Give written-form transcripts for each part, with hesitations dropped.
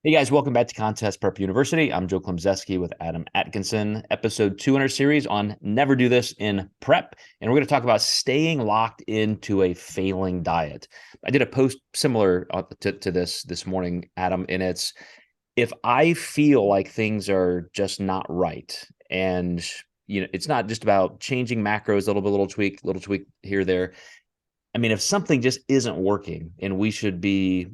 Hey guys, welcome back to Contest Prep University. I'm Joe Klemczewski with Adam Atkinson, episode 2 in our series on Never Do This in Prep. And we're going to talk about staying locked into a failing diet. I did a post similar to this morning, Adam, and it's if I feel like things are just not right, and it's not just about changing macros, little tweak here, there. I mean, if something just isn't working and we should be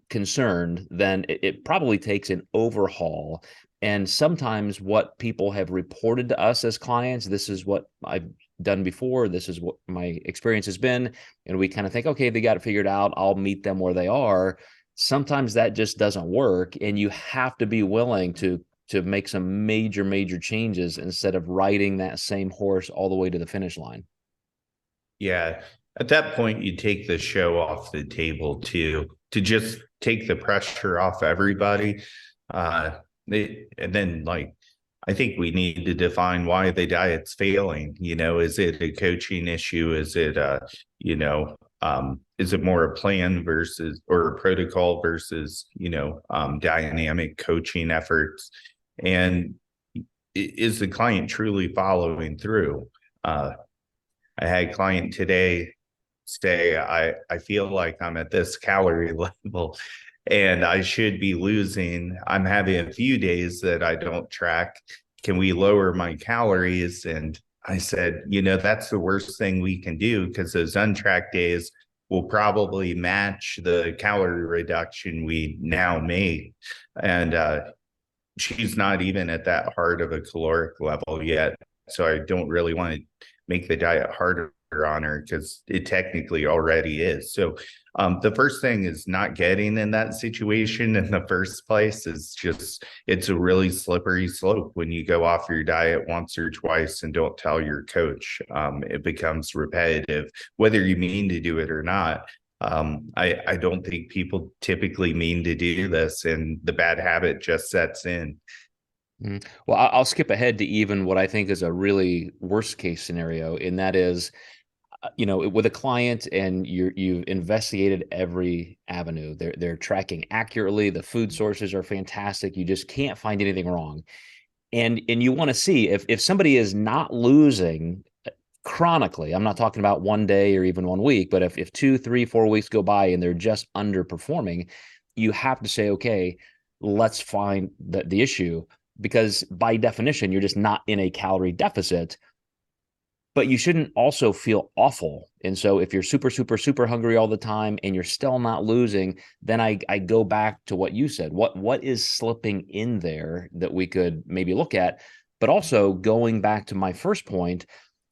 concerned, then it probably takes an overhaul. And sometimes what people have reported to us as clients, this is what I've done before, this is what my experience has been, and we kind of think, okay, they got it figured out, I'll meet them where they are. Sometimes that just doesn't work, and you have to be willing to make some major changes instead of riding that same horse all the way to the finish line. Yeah. At that point, you take the show off the table to just take the pressure off everybody. And then, like, I think we need to define why the diet's failing. Is it a coaching issue? Is it is it more a plan versus or a protocol versus dynamic coaching efforts? And is the client truly following through? I had a client today say, I feel like I'm at this calorie level and I should be losing. I'm having a few days that I don't track. Can we lower my calories? And I said, that's the worst thing we can do, because those untracked days will probably match the calorie reduction we now made. And she's not even at that hard of a caloric level yet. So I don't really want to make the diet harder on her, because it technically already is. So the first thing is not getting in that situation in the first place. Is just, it's a really slippery slope when you go off your diet once or twice and don't tell your coach. It becomes repetitive, whether you mean to do it or not. I don't think people typically mean to do this, and the bad habit just sets in. Well, I'll skip ahead to even what I think is a really worst case scenario, and that is, with a client and you've investigated every avenue. They're tracking accurately. The food sources are fantastic. You just can't find anything wrong. And you want to see if somebody is not losing chronically. I'm not talking about one day or even 1 week, but if 2, 3, 4 weeks go by and they're just underperforming, you have to say, okay, let's find the issue, because by definition, you're just not in a calorie deficit. But you shouldn't also feel awful. And so if you're super hungry all the time and you're still not losing, then I go back to what you said. What is slipping in there that we could maybe look at? But also going back to my first point,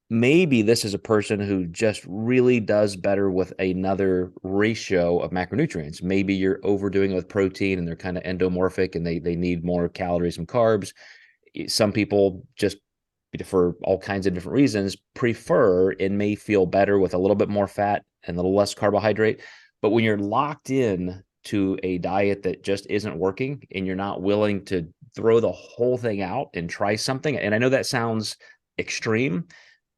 maybe this is a person who just really does better with another ratio of macronutrients. Maybe you're overdoing it with protein and they're kind of endomorphic and they need more calories and carbs. Some people just, for all kinds of different reasons, prefer and may feel better with a little bit more fat and a little less carbohydrate. But when you're locked in to a diet that just isn't working and you're not willing to throw the whole thing out and try something, and I know that sounds extreme,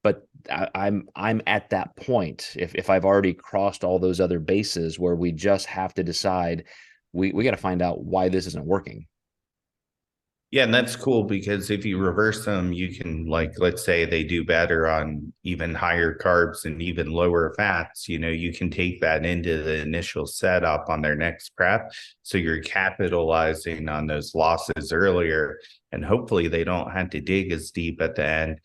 but I'm at that point. If I've already crossed all those other bases where we just have to decide, we got to find out why this isn't working. Yeah, and that's cool, because if you reverse them, you can, like, let's say they do better on even higher carbs and even lower fats, you can take that into the initial setup on their next prep. So you're capitalizing on those losses earlier, and hopefully they don't have to dig as deep at the end.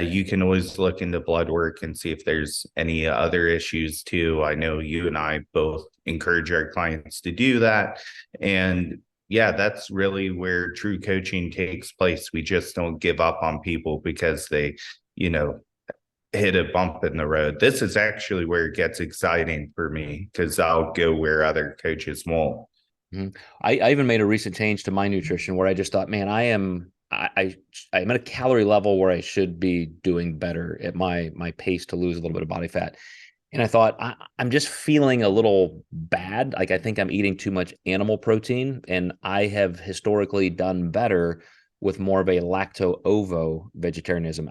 You can always look into blood work and see if there's any other issues too. I know you and I both encourage our clients to do that. And yeah, that's really where true coaching takes place. We just don't give up on people because they, hit a bump in the road. This is actually where it gets exciting for me, because I'll go where other coaches won't. Mm-hmm. I even made a recent change to my nutrition where I just thought, man, I'm at a calorie level where I should be doing better at my pace to lose a little bit of body fat. And I thought, I'm just feeling a little bad. Like, I think I'm eating too much animal protein, and I have historically done better with more of a lacto-ovo vegetarianism.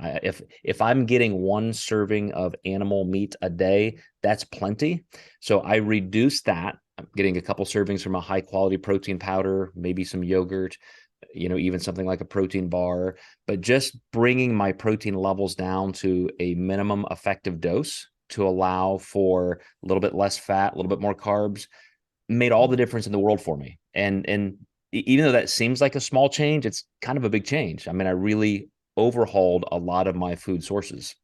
If I'm getting one serving of animal meat a day, that's plenty. So I reduce that. I'm getting a couple servings from a high quality protein powder, maybe some yogurt, even something like a protein bar, but just bringing my protein levels down to a minimum effective dose to allow for a little bit less fat, a little bit more carbs, made all the difference in the world for me. And even though that seems like a small change, it's kind of a big change. I mean, I really overhauled a lot of my food sources.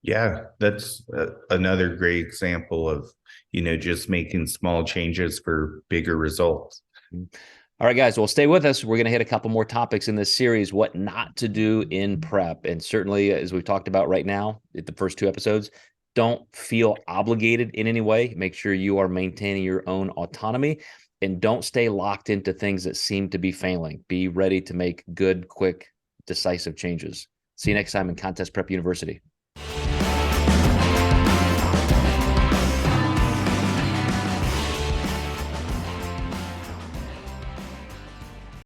Yeah, that's another great example of, just making small changes for bigger results. All right, guys, well, stay with us. We're going to hit a couple more topics in this series, what not to do in prep. And certainly, as we've talked about right now, at the first two episodes, don't feel obligated in any way. Make sure you are maintaining your own autonomy and don't stay locked into things that seem to be failing. Be ready to make good, quick, decisive changes. See you next time in Contest Prep University.